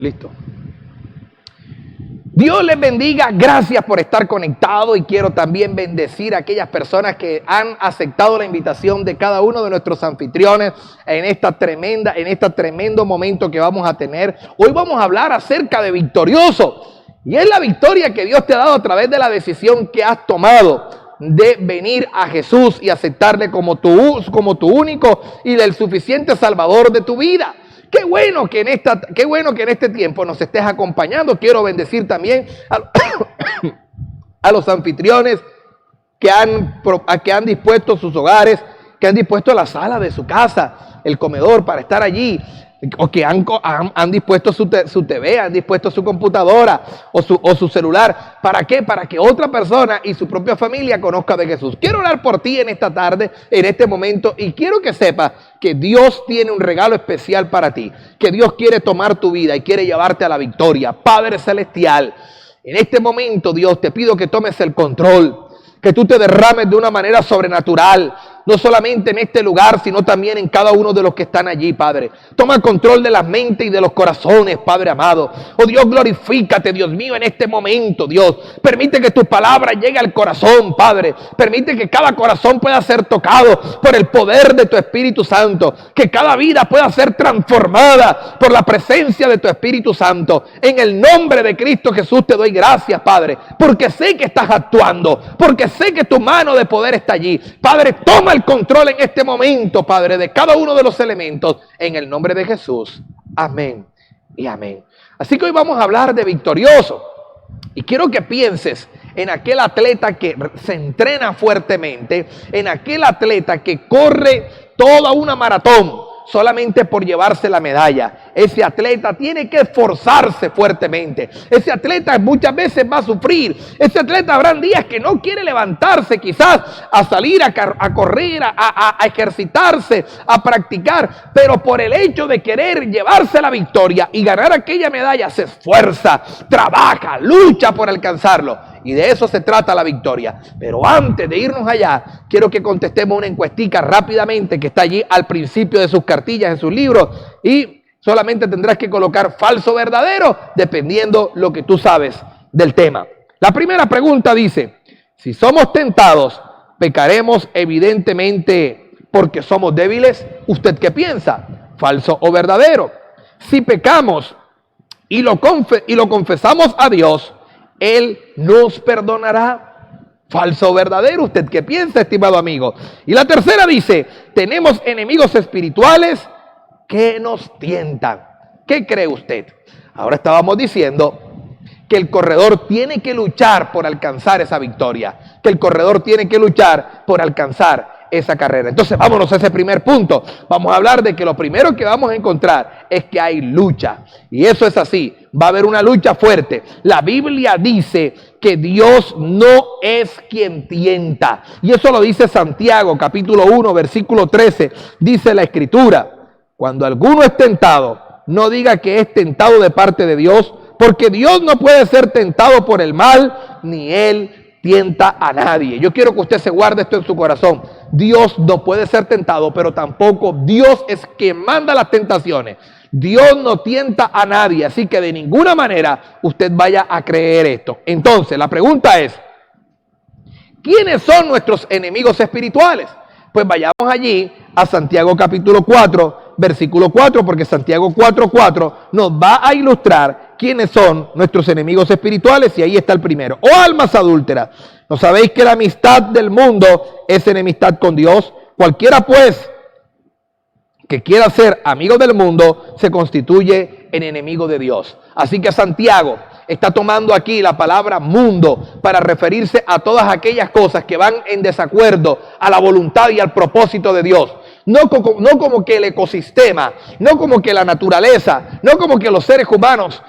Listo. Dios les bendiga, gracias por estar conectados y quiero también bendecir a aquellas personas que han aceptado la invitación de cada uno de nuestros anfitriones en este tremendo momento que vamos a tener. Hoy vamos a hablar acerca de victorioso y es la victoria que Dios te ha dado a través de la decisión que has tomado de venir a Jesús y aceptarle como tu único y del suficiente Salvador de tu vida. Qué bueno que en este tiempo nos estés acompañando. Quiero bendecir también a los anfitriones que han dispuesto sus hogares, que han dispuesto la sala de su casa, el comedor para estar allí, o que han dispuesto su TV, han dispuesto su computadora o su celular. ¿Para qué? Para que otra persona y su propia familia conozca de Jesús. Quiero orar por ti en esta tarde, en este momento, y quiero que sepas que Dios tiene un regalo especial para ti, que Dios quiere tomar tu vida y quiere llevarte a la victoria. Padre Celestial, en este momento, Dios, te pido que tomes el control, que tú te derrames de una manera sobrenatural, no solamente en este lugar, sino también en cada uno de los que están allí, Padre. Toma el control de las mentes y de los corazones, Padre amado. Oh Dios, glorifícate, Dios mío, en este momento, Dios. Permite que tu palabra llegue al corazón, Padre. Permite que cada corazón pueda ser tocado por el poder de tu Espíritu Santo. Que cada vida pueda ser transformada por la presencia de tu Espíritu Santo. En el nombre de Cristo Jesús te doy gracias, Padre, porque sé que estás actuando, porque sé que tu mano de poder está allí. Padre, toma el control en este momento, Padre, de cada uno de los elementos, en el nombre de Jesús. Amén y amén. Así que hoy vamos a hablar de victorioso. Y quiero que pienses en aquel atleta que se entrena fuertemente, en aquel atleta que corre toda una maratón solamente por llevarse la medalla. Ese atleta tiene que esforzarse fuertemente. Ese atleta muchas veces va a sufrir. Ese atleta habrán días que no quiere levantarse quizás a salir a correr, a ejercitarse, a practicar. Pero por el hecho de querer llevarse la victoria y ganar aquella medalla, se esfuerza, trabaja, lucha por alcanzarlo. Y de eso se trata la victoria. Pero antes de irnos allá, quiero que contestemos una encuestica rápidamente que está allí al principio de sus cartillas, en sus libros. Y solamente tendrás que colocar falso o verdadero, dependiendo lo que tú sabes del tema. La primera pregunta dice: si somos tentados, ¿pecaremos evidentemente porque somos débiles? ¿Usted qué piensa? ¿Falso o verdadero? Si pecamos y lo confesamos a Dios, Él nos perdonará. ¿Falso o verdadero? ¿Usted qué piensa, estimado amigo? Y la tercera dice: tenemos enemigos espirituales que nos tientan. ¿Qué cree usted? Ahora estábamos diciendo que el corredor tiene que luchar por alcanzar esa victoria, que el corredor tiene que luchar por alcanzar esa carrera. Entonces vámonos a ese primer punto. Vamos a hablar de que lo primero que vamos a encontrar es que hay lucha. Y eso es así. Va a haber una lucha fuerte. La Biblia dice que Dios no es quien tienta. Y eso lo dice Santiago, capítulo 1, versículo 13. Dice la Escritura: cuando alguno es tentado, no diga que es tentado de parte de Dios, porque Dios no puede ser tentado por el mal, ni Él tienta a nadie. Yo quiero que usted se guarde esto en su corazón. Dios no puede ser tentado, pero tampoco Dios es quien manda las tentaciones. Dios no tienta a nadie, así que de ninguna manera usted vaya a creer esto. Entonces, la pregunta es: ¿quiénes son nuestros enemigos espirituales? Pues vayamos allí a Santiago capítulo 4, versículo 4, porque Santiago 4:4 nos va a ilustrar quiénes son nuestros enemigos espirituales, y ahí está el primero. ¡Oh almas adúlteras! ¿No sabéis que la amistad del mundo es enemistad con Dios? Cualquiera pues que quiera ser amigo del mundo se constituye en enemigo de Dios. Así que Santiago está tomando aquí la palabra mundo para referirse a todas aquellas cosas que van en desacuerdo a la voluntad y al propósito de Dios. No como que el ecosistema, no como que la naturaleza, no como que los seres humanos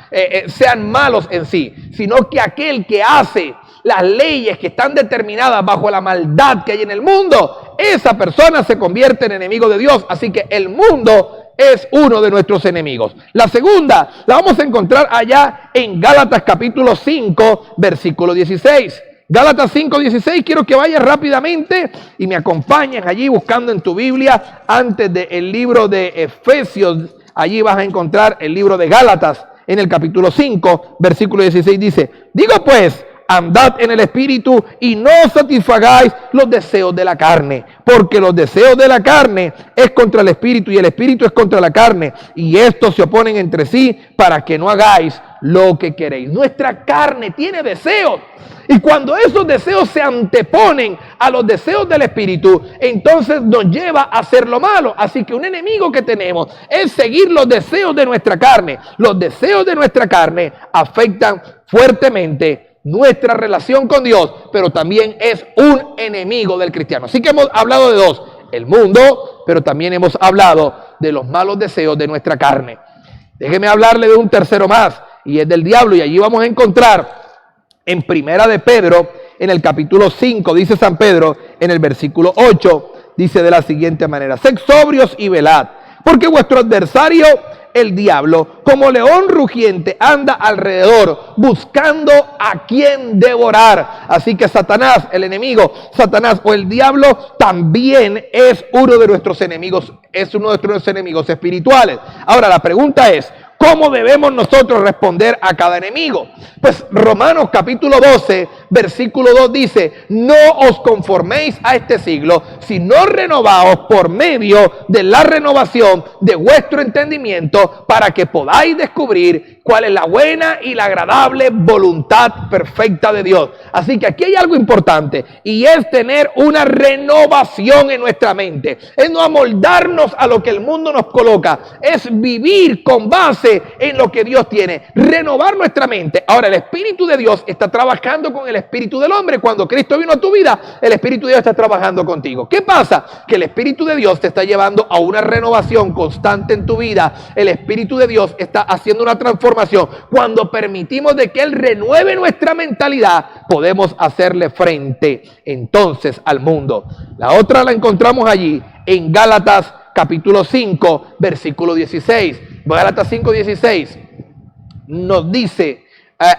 sean malos en sí, sino que aquel que hace las leyes que están determinadas bajo la maldad que hay en el mundo, esa persona se convierte en enemigo de Dios. Así que el mundo es uno de nuestros enemigos. La segunda la vamos a encontrar allá en Gálatas capítulo 5, versículo 16. Gálatas 5:16, quiero que vayas rápidamente y me acompañes allí buscando en tu Biblia antes del libro de Efesios. Allí vas a encontrar el libro de Gálatas en el capítulo 5, versículo 16 dice, digo pues, andad en el Espíritu y no satisfagáis los deseos de la carne, porque los deseos de la carne es contra el Espíritu y el Espíritu es contra la carne, y estos se oponen entre sí para que no hagáis lo que queréis. Nuestra carne tiene deseos, y cuando esos deseos se anteponen a los deseos del Espíritu, entonces nos lleva a hacer lo malo. Así que un enemigo que tenemos es seguir los deseos de nuestra carne. Los deseos de nuestra carne afectan fuertemente nuestra relación con Dios, pero también es un enemigo del cristiano. Así que hemos hablado de dos, el mundo, pero también hemos hablado de los malos deseos de nuestra carne. Déjeme hablarle de un tercero más, y es del diablo, y allí vamos a encontrar en Primera de Pedro, en el capítulo 5, dice San Pedro, en el versículo 8, dice de la siguiente manera, sed sobrios y velad, porque vuestro adversario, el diablo, como león rugiente, anda alrededor buscando a quien devorar. Así que Satanás, el enemigo, Satanás o el diablo también es uno de nuestros enemigos, es uno de nuestros enemigos espirituales. Ahora la pregunta es, ¿cómo debemos nosotros responder a cada enemigo? Pues Romanos capítulo 12, versículo 2 dice, no os conforméis a este siglo, sino renovaos por medio de la renovación de vuestro entendimiento, para que podáis descubrir cuál es la buena y la agradable voluntad perfecta de Dios. Así que aquí hay algo importante, y es tener una renovación en nuestra mente. Es no amoldarnos a lo que el mundo nos coloca, es vivir con base en lo que Dios tiene, renovar nuestra mente. Ahora, el Espíritu de Dios está trabajando con el espíritu del hombre. Cuando Cristo vino a tu vida, el Espíritu de Dios está trabajando contigo. ¿Qué pasa? Que el Espíritu de Dios te está llevando a una renovación constante en tu vida. El Espíritu de Dios está haciendo una transformación. Cuando permitimos de que Él renueve nuestra mentalidad, podemos hacerle frente entonces al mundo. La otra la encontramos allí en Gálatas capítulo 5, versículo 16. Gálatas 5, 16 nos dice,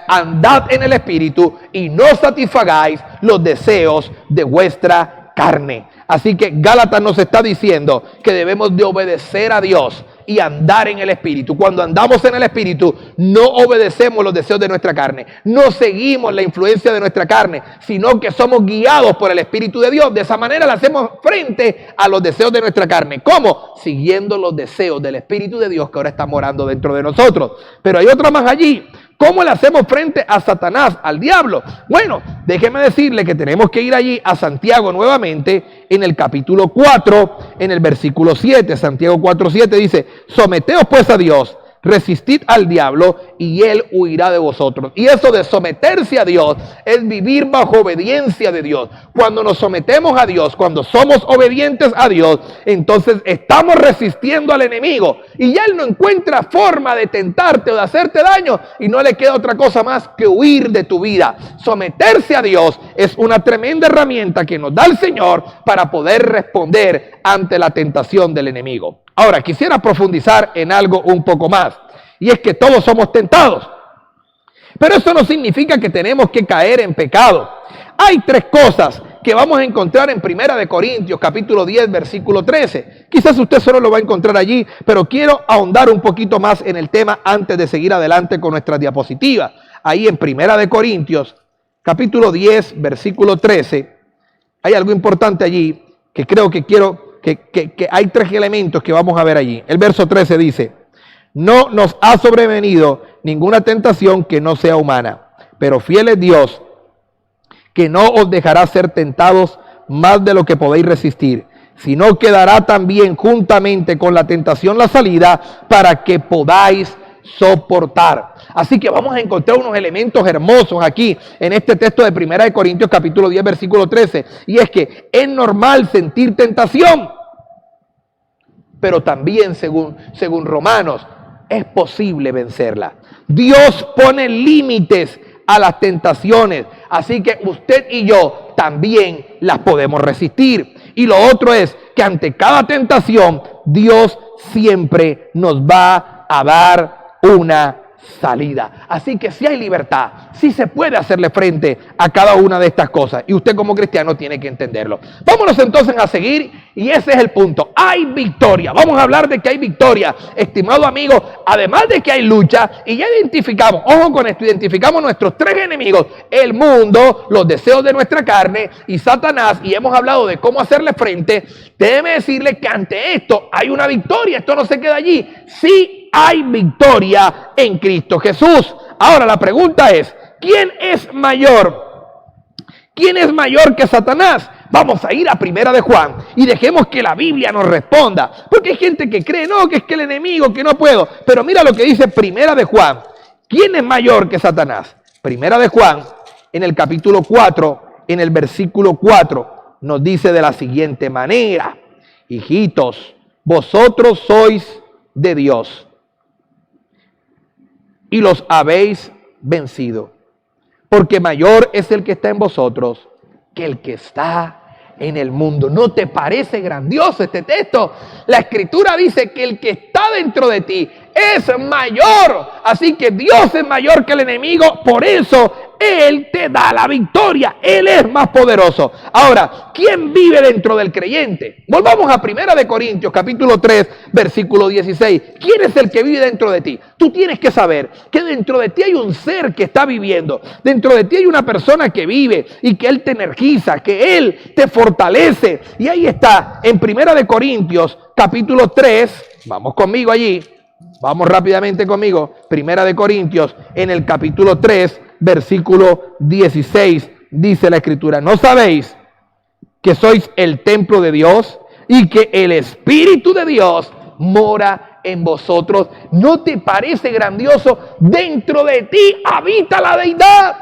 andad en el Espíritu y no satisfagáis los deseos de vuestra carne. Así que Gálatas nos está diciendo que debemos de obedecer a Dios y andar en el Espíritu. Cuando andamos en el Espíritu, no obedecemos los deseos de nuestra carne, no seguimos la influencia de nuestra carne, sino que somos guiados por el Espíritu de Dios. De esa manera le hacemos frente a los deseos de nuestra carne. ¿Cómo? Siguiendo los deseos del Espíritu de Dios que ahora está morando dentro de nosotros. Pero hay otra más allí. ¿Cómo le hacemos frente a Satanás, al diablo? Bueno, déjeme decirle que tenemos que ir allí a Santiago nuevamente en el capítulo 4, en el versículo 7. Santiago 4, 7 dice, someteos pues a Dios, resistid al diablo y él huirá de vosotros. Y eso de someterse a Dios es vivir bajo obediencia de Dios. Cuando nos sometemos a Dios, cuando somos obedientes a Dios, entonces estamos resistiendo al enemigo y ya él no encuentra forma de tentarte o de hacerte daño, y no le queda otra cosa más que huir de tu vida. Someterse a Dios es una tremenda herramienta que nos da el Señor para poder responder ante la tentación del enemigo. Ahora, quisiera profundizar en algo un poco más, y es que todos somos tentados, pero eso no significa que tenemos que caer en pecado. Hay tres cosas que vamos a encontrar en Primera de Corintios, capítulo 10, versículo 13. Quizás usted solo lo va a encontrar allí, pero quiero ahondar un poquito más en el tema antes de seguir adelante con nuestras diapositivas. Ahí en Primera de Corintios, capítulo 10, versículo 13, hay algo importante allí que creo que que hay tres elementos que vamos a ver allí. El verso 13 dice, no nos ha sobrevenido ninguna tentación que no sea humana, pero fiel es Dios, que no os dejará ser tentados más de lo que podéis resistir, sino que dará también juntamente con la tentación la salida para que podáis soportar. Así que vamos a encontrar unos elementos hermosos aquí en este texto de Primera de Corintios capítulo 10 versículo 13, y es que es normal sentir tentación, pero también según Romanos es posible vencerla. Dios pone límites a las tentaciones, así que usted y yo también las podemos resistir. Y lo otro es que ante cada tentación Dios siempre nos va a dar una salida. Así que si hay libertad, sí se puede hacerle frente a cada una de estas cosas. Y usted como cristiano tiene que entenderlo. Vámonos entonces a seguir, y ese es el punto. Hay victoria. Vamos a hablar de que hay victoria. Estimado amigo, además de que hay lucha, y ya identificamos, ojo con esto, identificamos nuestros tres enemigos: el mundo, los deseos de nuestra carne y Satanás, y hemos hablado de cómo hacerle frente. Déjeme decirle que ante esto hay una victoria. Esto no se queda allí. Sí hay victoria en Cristo Jesús. Ahora la pregunta es, ¿quién es mayor? ¿Quién es mayor que Satanás? Vamos a ir a Primera de Juan y dejemos que la Biblia nos responda. Porque hay gente que cree, no, que es que el enemigo, que no puedo. Pero mira lo que dice Primera de Juan. ¿Quién es mayor que Satanás? Primera de Juan, en el capítulo 4, en el versículo 4, nos dice de la siguiente manera: hijitos, vosotros sois de Dios y los habéis vencido, porque mayor es el que está en vosotros que el que está en el mundo. ¿No te parece grandioso este texto? La Escritura dice que el que está dentro de ti es mayor. Así que Dios es mayor que el enemigo. Por eso Él te da la victoria. Él es más poderoso. Ahora, ¿quién vive dentro del creyente? Volvamos a 1 Corintios capítulo 3, versículo 16. ¿Quién es el que vive dentro de ti? Tú tienes que saber que dentro de ti hay un ser que está viviendo. Dentro de ti hay una persona que vive y que Él te energiza, que Él te fortalece. Y ahí está, en 1 Corintios capítulo 3. Vamos conmigo allí. Vamos rápidamente conmigo. 1 Corintios en el capítulo 3, versículo 16. Dice la Escritura: ¿no sabéis que sois el templo de Dios y que el Espíritu de Dios mora en vosotros? ¿No te parece grandioso? Dentro de ti habita la deidad.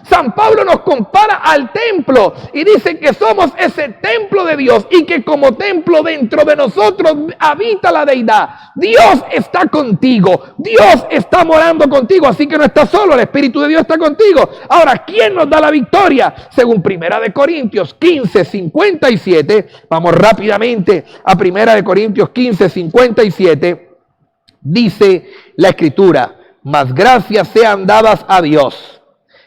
San Pablo nos compara al templo y dice que somos ese templo de Dios y que como templo dentro de nosotros habita la deidad. Dios está contigo, Dios está morando contigo, así que no estás solo, el Espíritu de Dios está contigo. Ahora, ¿quién nos da la victoria? Según 1 Corintios 15, 57, vamos rápidamente a 1 Corintios 15, 57, dice la Escritura: mas gracias sean dadas a Dios,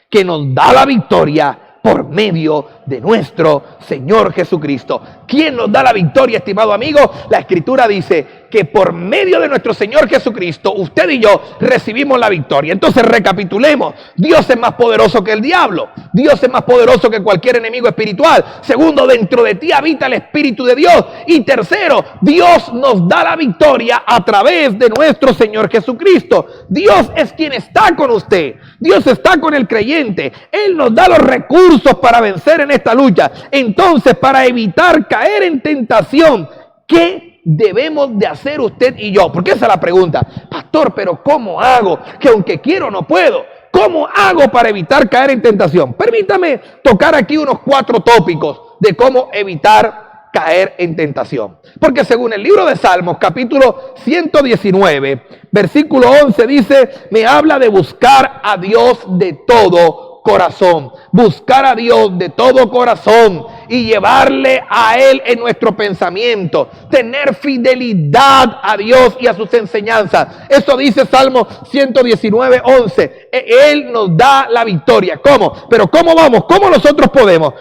que nos da la victoria por medio de nuestro Señor Jesucristo. ¿Quién nos da la victoria, estimado amigo? La Escritura dice que por medio de nuestro Señor Jesucristo, usted y yo recibimos la victoria. Entonces recapitulemos: Dios es más poderoso que el diablo. Dios es más poderoso que cualquier enemigo espiritual. Segundo, dentro de ti habita el Espíritu de Dios. Y tercero, Dios nos da la victoria a través de nuestro Señor Jesucristo. Dios es quien está con usted. Dios está con el creyente. Él nos da los recursos para vencer en esta lucha. Entonces, para evitar caer en tentación, ¿qué debemos de hacer usted y yo? Porque esa es la pregunta. Pastor, pero ¿cómo hago? Que aunque quiero no puedo. ¿Cómo hago para evitar caer en tentación? Permítame tocar aquí unos 4 tópicos de cómo evitar caer en tentación. Porque según el libro de Salmos, capítulo 119, versículo 11, dice: me habla de buscar a Dios de todo corazón. Buscar a Dios de todo corazón y llevarle a Él en nuestro pensamiento. Tener fidelidad a Dios y a sus enseñanzas. Eso dice Salmo 119, 11. Él nos da la victoria. ¿Cómo? Pero ¿cómo vamos? ¿Cómo nosotros podemos?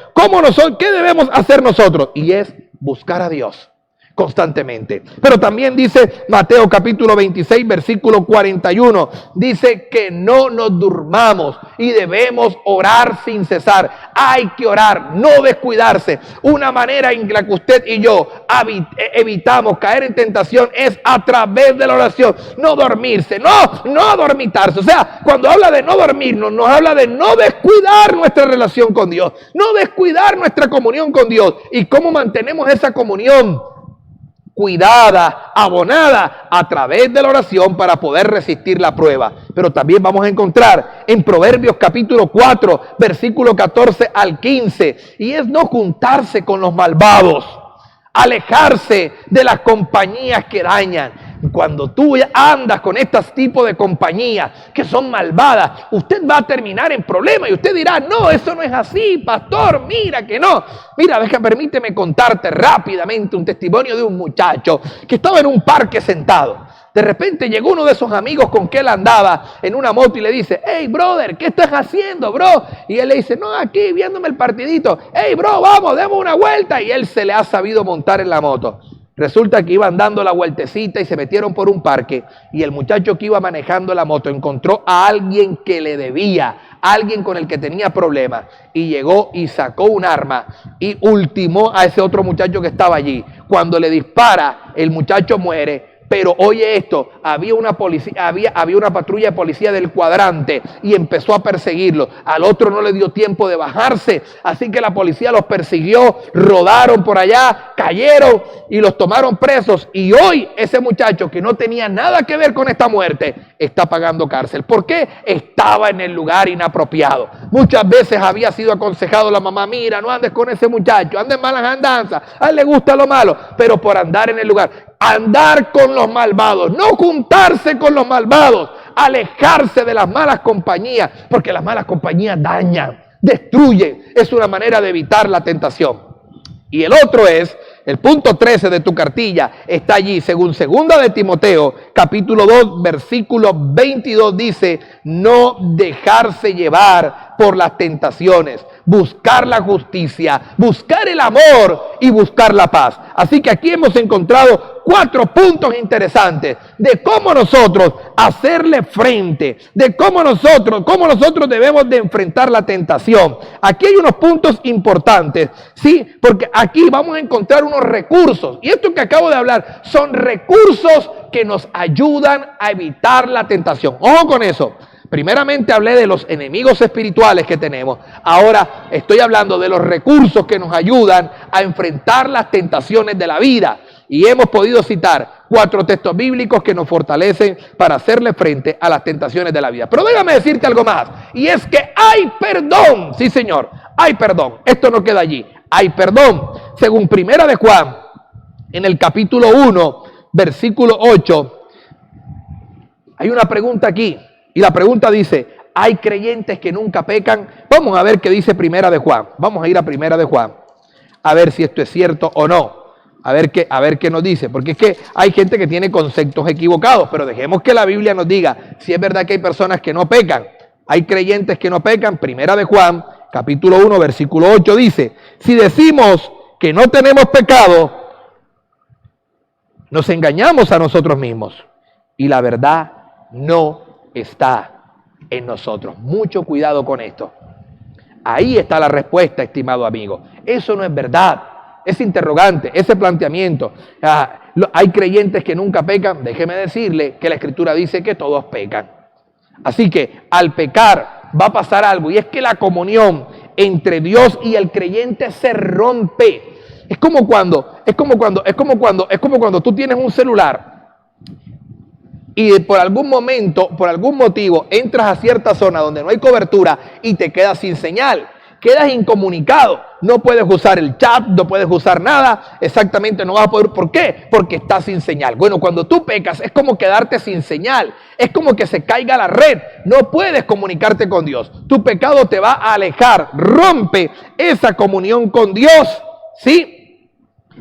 ¿Qué debemos hacer nosotros? Y es buscar a Dios constantemente. Pero también dice Mateo capítulo 26, versículo 41, dice que no nos durmamos y debemos orar sin cesar. Hay que orar, no descuidarse. Una manera en la que usted y yo evitamos caer en tentación es a través de la oración. No dormirse, no adormitarse. O sea, cuando habla de no dormirnos, nos habla de no descuidar nuestra relación con Dios, no descuidar nuestra comunión con Dios. ¿Y cómo mantenemos esa comunión cuidada, abonada? A través de la oración, para poder resistir la prueba. Pero también vamos a encontrar en Proverbios capítulo 4, versículo 14 al 15, y es no juntarse con los malvados, alejarse de las compañías que dañan. Cuando tú andas con estos tipos de compañías que son malvadas, usted va a terminar en problemas y usted dirá: no, eso no es así, pastor, mira que no. Mira, permíteme contarte rápidamente un testimonio de un muchacho que estaba en un parque sentado. De repente llegó uno de esos amigos con que él andaba en una moto y le dice, hey, brother, ¿qué estás haciendo, bro? Y él le dice, no, aquí viéndome el partidito. Hey, bro, vamos, demos una vuelta. Y él se le ha sabido montar en la moto. Resulta que iban dando la vueltecita y se metieron por un parque. Y el muchacho que iba manejando la moto encontró a alguien que le debía, alguien con el que tenía problemas. Y llegó y sacó un arma y ultimó a ese otro muchacho que estaba allí. Cuando le dispara, el muchacho muere. Pero oye esto, había una patrulla de policía del cuadrante y empezó a perseguirlo. Al otro no le dio tiempo de bajarse, así que la policía los persiguió, rodaron por allá, cayeron y los tomaron presos. Y hoy ese muchacho que no tenía nada que ver con esta muerte está pagando cárcel. ¿Por qué? Estaba en el lugar inapropiado. Muchas veces había sido aconsejado la mamá, mira, no andes con ese muchacho, anda en malas andanzas, a él le gusta lo malo, pero por andar en el lugar. Andar con los malvados, no juntarse con los malvados, alejarse de las malas compañías, porque las malas compañías dañan, destruyen. Es una manera de evitar la tentación. Y el otro es, el punto 13 de tu cartilla, está allí, según 2 de Timoteo, capítulo 2, versículo 22, dice, no dejarse llevar por las tentaciones, buscar la justicia, buscar el amor y buscar la paz. Así que aquí hemos encontrado 4 puntos interesantes de cómo nosotros hacerle frente, de cómo nosotros debemos de enfrentar la tentación. Aquí hay unos puntos importantes, ¿sí? Porque aquí vamos a encontrar unos recursos. Y esto que acabo de hablar son recursos que nos ayudan a evitar la tentación. Ojo con eso. Primeramente hablé de los enemigos espirituales que tenemos. Ahora estoy hablando de los recursos que nos ayudan a enfrentar las tentaciones de la vida. Y hemos podido citar 4 textos bíblicos que nos fortalecen para hacerle frente a las tentaciones de la vida. Pero déjame decirte algo más. Y es que hay perdón. Sí, señor. Hay perdón. Esto no queda allí. Hay perdón. Según 1 de Juan, en el capítulo 1, versículo 8, hay una pregunta aquí. Y la pregunta dice, ¿hay creyentes que nunca pecan? Vamos a ver qué dice 1 de Juan. Vamos a ir a 1 de Juan. A ver si esto es cierto o no. A ver qué nos dice. Porque es que hay gente que tiene conceptos equivocados. Pero dejemos que la Biblia nos diga si es verdad que hay personas que no pecan. Hay creyentes que no pecan. 1 de Juan, capítulo 1, versículo 8 dice, si decimos que no tenemos pecado, nos engañamos a nosotros mismos. Y la verdad no está en nosotros. Mucho cuidado con esto. Ahí está la respuesta, estimado amigo. Eso no es verdad. Ese interrogante, ese planteamiento. Hay creyentes que nunca pecan. Déjeme decirle que la Escritura dice que todos pecan. Así que al pecar va a pasar algo. Y es que la comunión entre Dios y el creyente se rompe. Es como cuando tú tienes un celular y por algún momento, por algún motivo, entras a cierta zona donde no hay cobertura y te quedas sin señal. Quedas incomunicado. No puedes usar el chat, no puedes usar nada. Exactamente, no vas a poder. ¿Por qué? Porque estás sin señal. Bueno, cuando tú pecas es como quedarte sin señal. Es como que se caiga la red. No puedes comunicarte con Dios. Tu pecado te va a alejar. Rompe esa comunión con Dios. ¿Sí?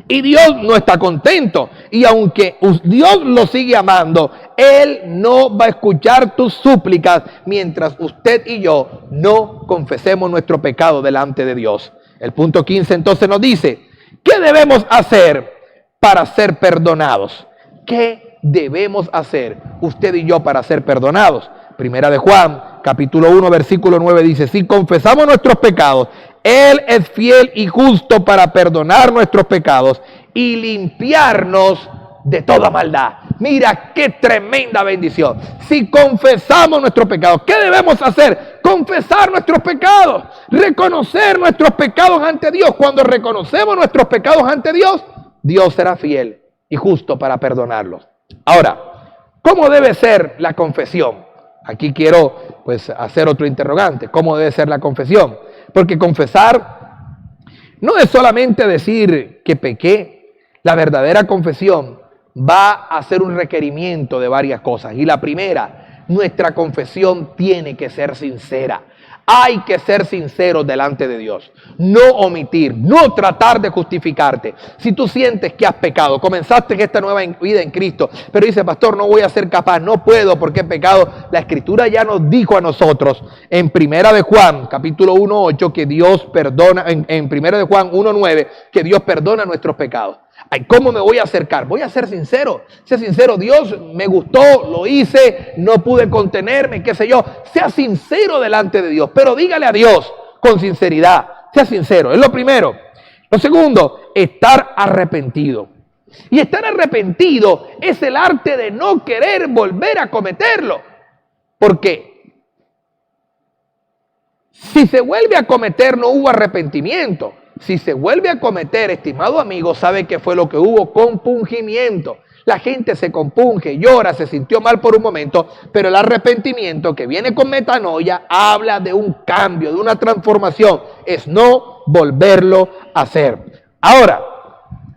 Y Dios no está contento. Y aunque Dios lo sigue amando, Él no va a escuchar tus súplicas mientras usted y yo no confesemos nuestro pecado delante de Dios. El punto 15 entonces nos dice, ¿qué debemos hacer para ser perdonados? ¿Qué debemos hacer usted y yo para ser perdonados? 1 de Juan, capítulo 1, versículo 9 dice, si confesamos nuestros pecados, Él es fiel y justo para perdonar nuestros pecados y limpiarnos de toda maldad. Mira qué tremenda bendición. Si confesamos nuestros pecados, ¿qué debemos hacer? Confesar nuestros pecados, reconocer nuestros pecados ante Dios. Cuando reconocemos nuestros pecados ante Dios, Dios será fiel y justo para perdonarlos. Ahora, ¿cómo debe ser la confesión? Aquí quiero hacer otro interrogante. ¿Cómo debe ser la confesión? Porque confesar no es solamente decir que pequé. La verdadera confesión va a ser un requerimiento de varias cosas. Y la primera, nuestra confesión tiene que ser sincera. Hay que ser sinceros delante de Dios, no omitir, no tratar de justificarte. Si tú sientes que has pecado, comenzaste esta nueva vida en Cristo, pero dices, pastor, no voy a ser capaz, no puedo porque he pecado. La Escritura ya nos dijo a nosotros en 1 de Juan, capítulo 1:8, que Dios perdona, en 1 de Juan 1:9, que Dios perdona nuestros pecados. Ay, ¿cómo me voy a acercar? Voy a ser sincero. Sé sincero, Dios, me gustó, lo hice, no pude contenerme, qué sé yo. Sea sincero delante de Dios, pero dígale a Dios con sinceridad. Sea sincero, es lo primero. Lo segundo, estar arrepentido. Y estar arrepentido es el arte de no querer volver a cometerlo. Porque si se vuelve a cometer, no hubo arrepentimiento. Si se vuelve a cometer, estimado amigo, sabe que fue lo que hubo: compungimiento. La gente se compunge, llora, se sintió mal por un momento, pero el arrepentimiento que viene con metanoia habla de un cambio, de una transformación. Es no volverlo a hacer. Ahora,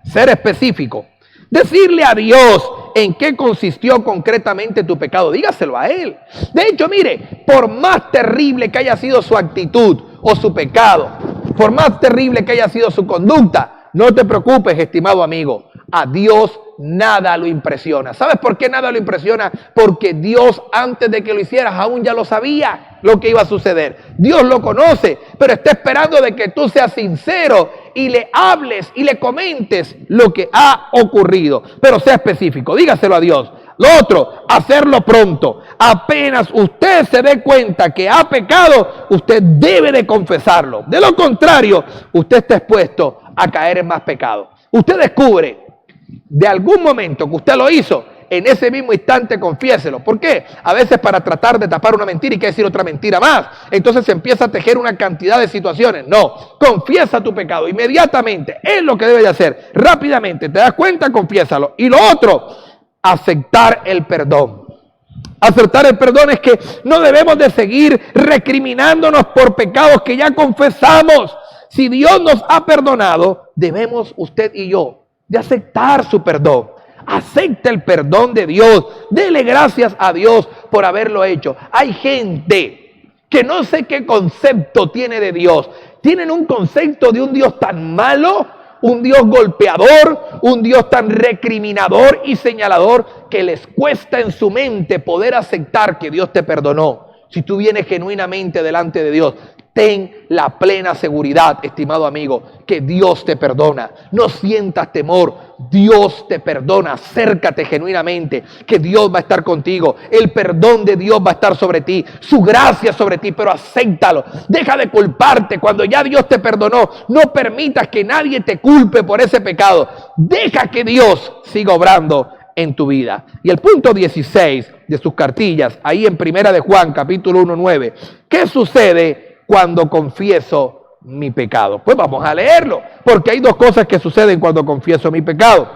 ser específico. Decirle a Dios en qué consistió concretamente tu pecado. Dígaselo a Él. De hecho, mire, por más terrible que haya sido su actitud o su pecado, por más terrible que haya sido su conducta, no te preocupes, estimado amigo. A Dios nada lo impresiona. ¿Sabes por qué nada lo impresiona? Porque Dios, antes de que lo hicieras, aún ya lo sabía lo que iba a suceder. Dios lo conoce, pero está esperando de que tú seas sincero y le hables y le comentes lo que ha ocurrido. Pero sea específico, dígaselo a Dios. Lo otro, hacerlo pronto. Apenas usted se dé cuenta que ha pecado, usted debe de confesarlo. De lo contrario, usted está expuesto a caer en más pecado. Usted descubre de algún momento que usted lo hizo, en ese mismo instante confiéselo. ¿Por qué? A veces para tratar de tapar una mentira y que decir otra mentira más. Entonces se empieza a tejer una cantidad de situaciones. No, confiesa tu pecado inmediatamente. Es lo que debe de hacer. Rápidamente, te das cuenta, confiésalo. Y lo otro, aceptar el perdón. Aceptar el perdón es que no debemos de seguir recriminándonos por pecados que ya confesamos. Si Dios nos ha perdonado, debemos usted y yo de aceptar su perdón. Acepte el perdón de Dios. Dele gracias a Dios por haberlo hecho. Hay gente que no sé qué concepto tiene de Dios. Tienen un concepto de un Dios tan malo, un Dios golpeador, un Dios tan recriminador y señalador que les cuesta en su mente poder aceptar que Dios te perdonó. Si tú vienes genuinamente delante de Dios, ten la plena seguridad, estimado amigo, que Dios te perdona. No sientas temor, Dios te perdona. Acércate genuinamente, que Dios va a estar contigo. El perdón de Dios va a estar sobre ti, su gracia sobre ti, pero acéptalo. Deja de culparte cuando ya Dios te perdonó. No permitas que nadie te culpe por ese pecado. Deja que Dios siga obrando en tu vida. Y el punto 16 de sus cartillas, ahí en 1 de Juan, capítulo 1:9. ¿Qué sucede cuando confieso mi pecado? Pues vamos a leerlo, porque hay dos cosas que suceden cuando confieso mi pecado.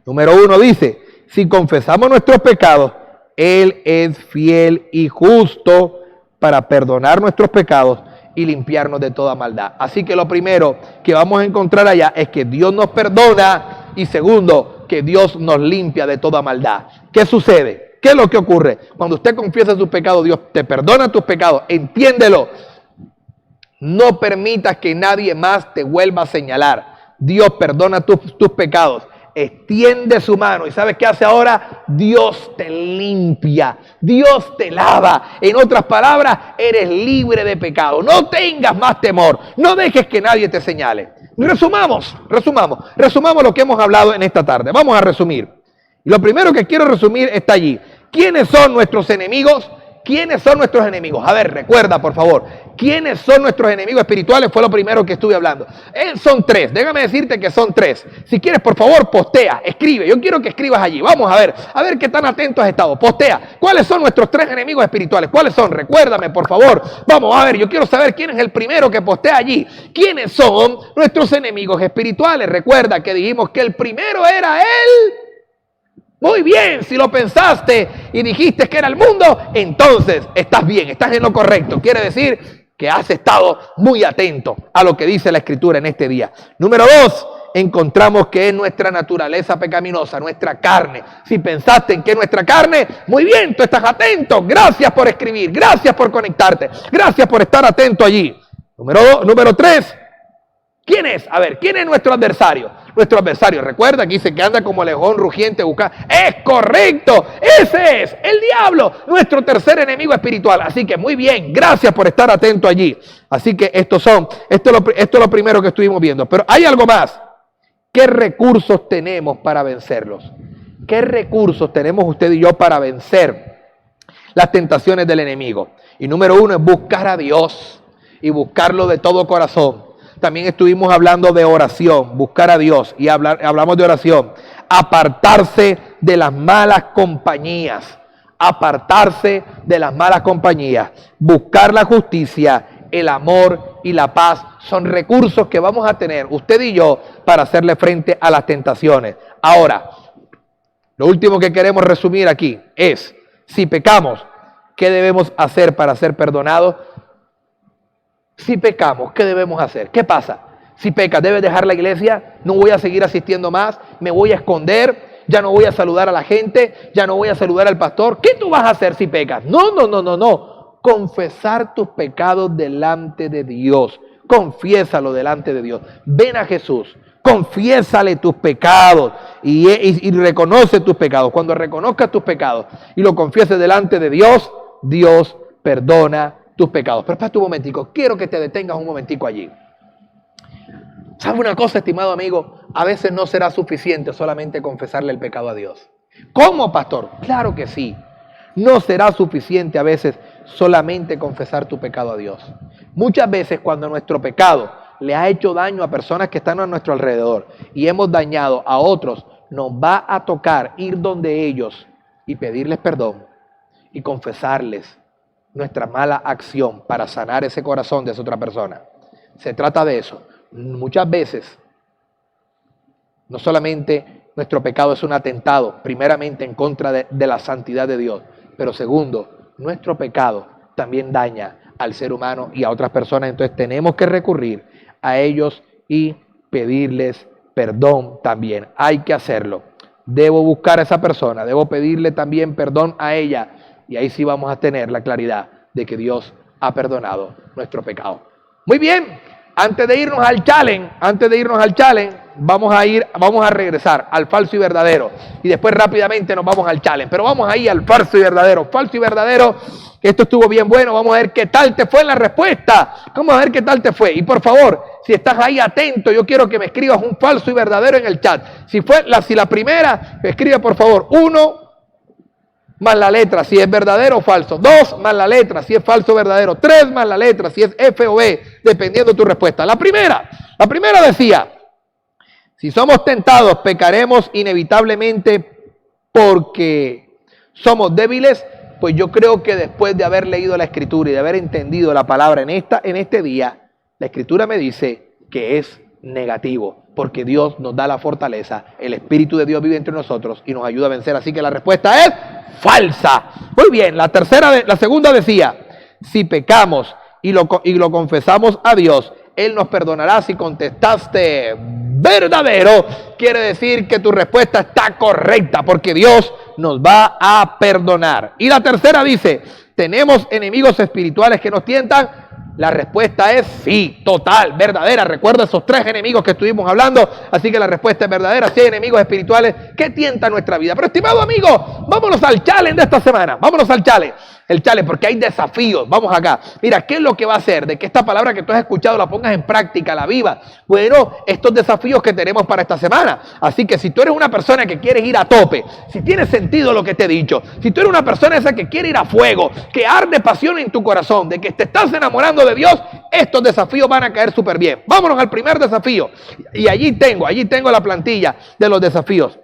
Número 1 dice, si confesamos nuestros pecados, Él es fiel y justo para perdonar nuestros pecados y limpiarnos de toda maldad. Así que lo primero que vamos a encontrar allá es que Dios nos perdona y segundo, que Dios nos limpia de toda maldad. ¿Qué sucede? ¿Qué es lo que ocurre? Cuando usted confiesa tus pecados, Dios te perdona tus pecados. Entiéndelo. No permitas que nadie más te vuelva a señalar. Dios perdona tus pecados. Extiende su mano. ¿Y sabes qué hace ahora? Dios te limpia. Dios te lava. En otras palabras, eres libre de pecado. No tengas más temor. No dejes que nadie te señale. Resumamos lo que hemos hablado en esta tarde. Vamos a resumir. Lo primero que quiero resumir está allí. ¿Quiénes son nuestros enemigos? ¿Quiénes son nuestros enemigos? A ver, recuerda, por favor. ¿Quiénes son nuestros enemigos espirituales? Fue lo primero que estuve hablando. Son tres. Déjame decirte que son tres. Si quieres, por favor, postea, escribe. Yo quiero que escribas allí. Vamos a ver qué tan atento has estado. Postea. ¿Cuáles son nuestros tres enemigos espirituales? ¿Cuáles son? Recuérdame, por favor. Vamos a ver, yo quiero saber quién es el primero que postea allí. ¿Quiénes son nuestros enemigos espirituales? Recuerda que dijimos que el primero era él. Muy bien, si lo pensaste y dijiste que era el mundo, entonces estás bien, estás en lo correcto. Quiere decir que has estado muy atento a lo que dice la Escritura en este día. Número 2, encontramos que es nuestra naturaleza pecaminosa, nuestra carne. Si pensaste en que es nuestra carne, muy bien, tú estás atento. Gracias por escribir, gracias por conectarte, gracias por estar atento allí. Número 3. ¿Quién es? A ver, ¿quién es nuestro adversario? Nuestro adversario, recuerda que dice que anda como león rugiente buscando. ¡Es correcto! Ese es el diablo, nuestro tercer enemigo espiritual. Así que muy bien, gracias por estar atento allí. Así que esto es lo primero que estuvimos viendo. Pero hay algo más. ¿Qué recursos tenemos para vencerlos? ¿Qué recursos tenemos usted y yo para vencer las tentaciones del enemigo? Y número 1 es buscar a Dios y buscarlo de todo corazón. También estuvimos hablando de oración, buscar a Dios, y hablamos de oración. Apartarse de las malas compañías, apartarse de las malas compañías, buscar la justicia, el amor y la paz son recursos que vamos a tener usted y yo para hacerle frente a las tentaciones. Ahora, lo último que queremos resumir aquí es, si pecamos, ¿qué debemos hacer para ser perdonados? Si pecamos, ¿qué debemos hacer? ¿Qué pasa? Si pecas, ¿debes dejar la iglesia? ¿No voy a seguir asistiendo más? ¿Me voy a esconder? ¿Ya no voy a saludar a la gente? ¿Ya no voy a saludar al pastor? ¿Qué tú vas a hacer si pecas? No. Confesar tus pecados delante de Dios. Confiésalo delante de Dios. Ven a Jesús. Confiésale tus pecados y reconoce tus pecados. Cuando reconozcas tus pecados y lo confieses delante de Dios, Dios perdona tus pecados. Pero espérate un momentico, quiero que te detengas un momentico allí. ¿Sabe una cosa, estimado amigo? A veces no será suficiente solamente confesarle el pecado a Dios. ¿Cómo, pastor? Claro que sí. No será suficiente a veces solamente confesar tu pecado a Dios. Muchas veces cuando nuestro pecado le ha hecho daño a personas que están a nuestro alrededor y hemos dañado a otros, nos va a tocar ir donde ellos y pedirles perdón y confesarles nuestra mala acción para sanar ese corazón de esa otra persona. Se trata de eso. Muchas veces, no solamente nuestro pecado es un atentado, primeramente en contra de la santidad de Dios, pero segundo, nuestro pecado también daña al ser humano y a otras personas. Entonces tenemos que recurrir a ellos y pedirles perdón también. Hay que hacerlo. Debo buscar a esa persona, debo pedirle también perdón a ella. Y ahí sí vamos a tener la claridad de que Dios ha perdonado nuestro pecado. Muy bien, antes de irnos al challenge, vamos a regresar al falso y verdadero. Y después rápidamente nos vamos al challenge. Pero vamos ahí al falso y verdadero. Falso y verdadero, esto estuvo bien bueno. Vamos a ver qué tal te fue en la respuesta. Vamos a ver qué tal te fue. Y por favor, si estás ahí atento, yo quiero que me escribas un falso y verdadero en el chat. Si la primera, escribe por favor 1 más la letra, si es verdadero o falso. 2 más la letra, si es falso o verdadero. 3 más la letra, si es F o B, dependiendo de tu respuesta. La primera decía, si somos tentados, pecaremos inevitablemente porque somos débiles. Pues yo creo que después de haber leído la Escritura y de haber entendido la palabra en este día, la Escritura me dice que es negativo, porque Dios nos da la fortaleza, el Espíritu de Dios vive entre nosotros y nos ayuda a vencer. Así que la respuesta es falsa. Muy bien, la segunda decía, si pecamos y lo confesamos a Dios, Él nos perdonará. Si contestaste verdadero, quiere decir que tu respuesta está correcta, porque Dios nos va a perdonar. Y la tercera dice, ¿tenemos enemigos espirituales que nos tientan? La respuesta es sí, total, verdadera. Recuerda esos 3 enemigos que estuvimos hablando, así que la respuesta es verdadera. Sí hay enemigos espirituales que tientan nuestra vida. Pero estimado amigo, vámonos al challenge de esta semana. Vámonos al challenge. El challenge, porque hay desafíos. Vamos acá. Mira, ¿qué es lo que va a hacer? De que esta palabra que tú has escuchado la pongas en práctica, la vivas. Bueno, estos desafíos que tenemos para esta semana. Así que si tú eres una persona que quieres ir a tope, si tiene sentido lo que te he dicho, si tú eres una persona esa que quiere ir a fuego, que arde pasión en tu corazón, de que te estás enamorando de Dios, estos desafíos van a caer súper bien. Vámonos al primer desafío. Y allí tengo la plantilla de los desafíos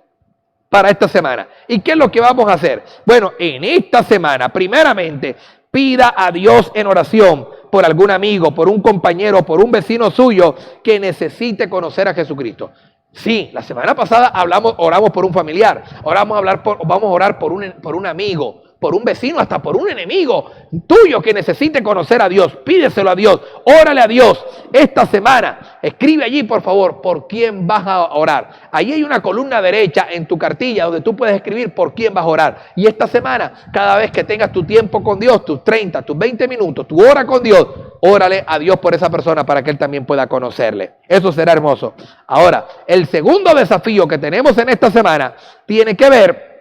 para esta semana. ¿Y qué es lo que vamos a hacer? Bueno, en esta semana, primeramente, pida a Dios en oración por algún amigo, por un compañero, por un vecino suyo que necesite conocer a Jesucristo. Sí, la semana pasada oramos por un familiar. Ahora vamos a orar por un amigo, por un vecino, hasta por un enemigo tuyo que necesite conocer a Dios. Pídeselo a Dios, órale a Dios. Esta semana, escribe allí por favor, por quién vas a orar. Ahí hay una columna derecha en tu cartilla donde tú puedes escribir por quién vas a orar. Y esta semana, cada vez que tengas tu tiempo con Dios, tus 30, tus 20 minutos, tu hora con Dios, órale a Dios por esa persona para que Él también pueda conocerle. Eso será hermoso. Ahora, el segundo desafío que tenemos en esta semana tiene que ver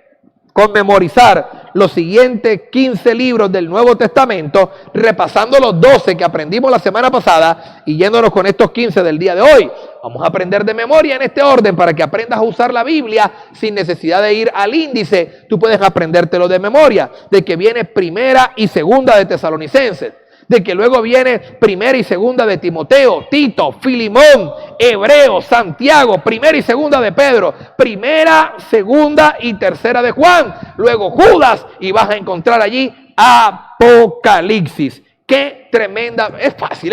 con memorizar los siguientes 15 libros del Nuevo Testamento, repasando los 12 que aprendimos la semana pasada y yéndonos con estos 15 del día de hoy. Vamos a aprender de memoria en este orden para que aprendas a usar la Biblia sin necesidad de ir al índice. Tú puedes aprendértelo de memoria, de que viene primera y segunda de Tesalonicenses, de que luego viene primera y segunda de Timoteo, Tito, Filimón, Hebreo, Santiago, primera y segunda de Pedro, primera, segunda y tercera de Juan, luego Judas, y vas a encontrar allí Apocalipsis. Qué tremenda, es fácil,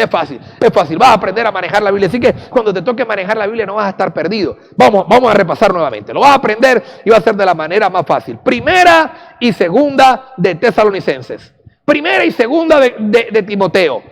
vas a aprender a manejar la Biblia, así que cuando te toque manejar la Biblia no vas a estar perdido. Vamos a repasar nuevamente, lo vas a aprender y va a ser de la manera más fácil. Primera y segunda de Tesalonicenses. Primera y segunda de Timoteo,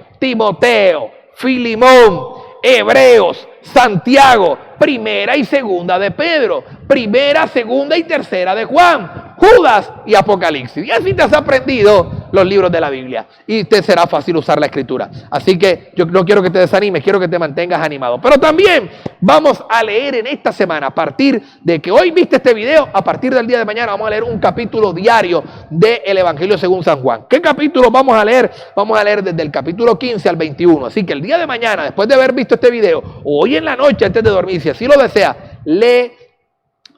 Filimón, Hebreos, Santiago, primera y segunda de Pedro, primera, segunda y tercera de Juan, Judas y Apocalipsis. Y así te has aprendido los libros de la Biblia y te será fácil usar la escritura. Así que yo no quiero que te desanimes, quiero que te mantengas animado. Pero también vamos a leer en esta semana, a partir de que hoy viste este video, a partir del día de mañana vamos a leer un capítulo diario del Evangelio según San Juan. ¿Qué capítulo vamos a leer? Vamos a leer desde el capítulo 15 al 21. Así que el día de mañana, después de haber visto este video, o hoy en la noche antes de dormir, si así lo deseas, lee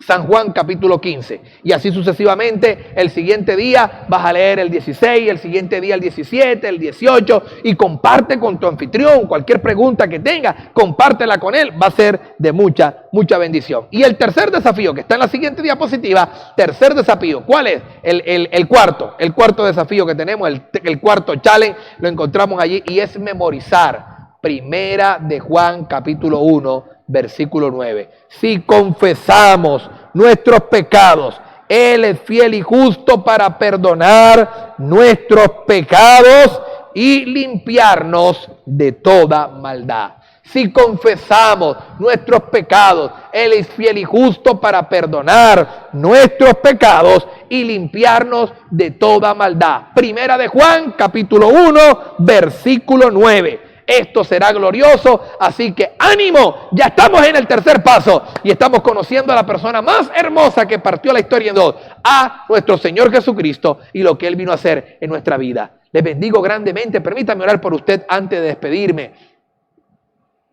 San Juan capítulo 15 y así sucesivamente. El siguiente día vas a leer el 16, el siguiente día el 17, el 18 y comparte con tu anfitrión cualquier pregunta que tenga, compártela con él, va a ser de mucha bendición. Y el tercer desafío que está en la siguiente diapositiva, tercer desafío, ¿cuál es? El cuarto desafío que tenemos, el cuarto challenge, lo encontramos allí y es memorizar Primera de Juan capítulo 1 versículo 9. Si confesamos nuestros pecados, Él es fiel y justo para perdonar nuestros pecados y limpiarnos de toda maldad. Si confesamos nuestros pecados, Él es fiel y justo para perdonar nuestros pecados y limpiarnos de toda maldad. Primera de Juan capítulo 1 versículo 9. Esto será glorioso, así que ánimo, ya estamos en el tercer paso y estamos conociendo a la persona más hermosa que partió la historia en dos, a nuestro Señor Jesucristo y lo que Él vino a hacer en nuestra vida. Les bendigo grandemente, permítame orar por usted antes de despedirme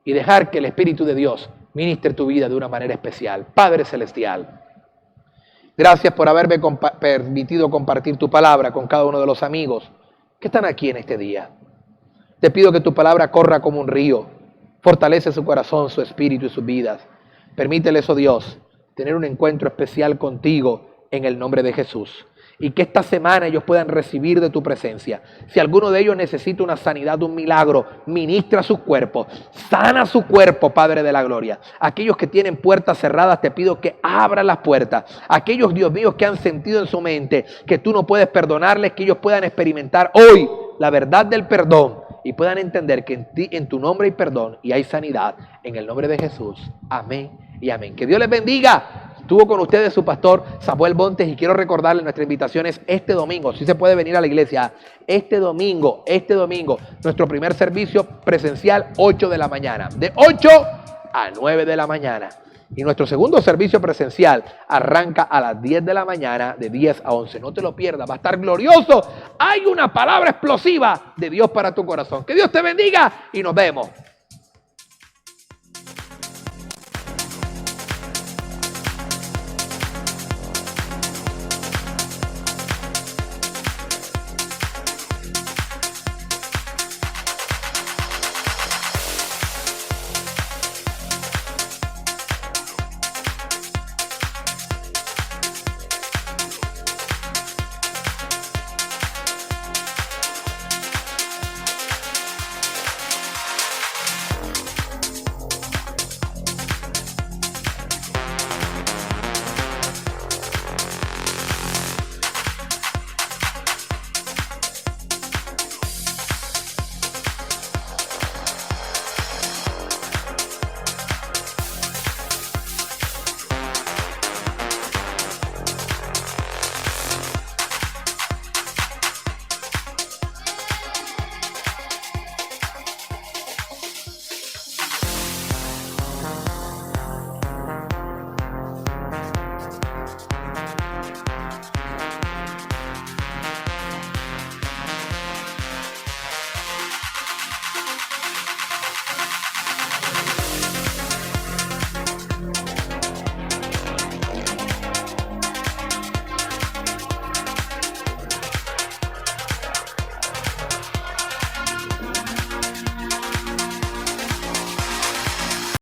y dejar que el Espíritu de Dios ministre tu vida de una manera especial. Padre Celestial, gracias por haberme permitido compartir tu palabra con cada uno de los amigos que están aquí en este día. Te pido que tu palabra corra como un río, fortalece su corazón, su espíritu y sus vidas. Permíteles, oh Dios, tener un encuentro especial contigo en el nombre de Jesús. Y que esta semana ellos puedan recibir de tu presencia. Si alguno de ellos necesita una sanidad, un milagro, ministra sus cuerpos, sana su cuerpo, Padre de la gloria. Aquellos que tienen puertas cerradas, te pido que abran las puertas. Aquellos, Dios mío, que han sentido en su mente que tú no puedes perdonarles, que ellos puedan experimentar hoy la verdad del perdón y puedan entender que en ti, en tu nombre hay perdón y hay sanidad. En el nombre de Jesús. Amén y amén. Que Dios les bendiga. Estuvo con ustedes su pastor Samuel Montes y quiero recordarles nuestra invitación es este domingo. Si se puede venir a la iglesia. Este domingo, nuestro primer servicio presencial 8 de la mañana. De 8 a 9 de la mañana. Y nuestro segundo servicio presencial arranca a las 10 de la mañana, de 10 a 11. No te lo pierdas, va a estar glorioso. Hay una palabra explosiva de Dios para tu corazón. Que Dios te bendiga y nos vemos.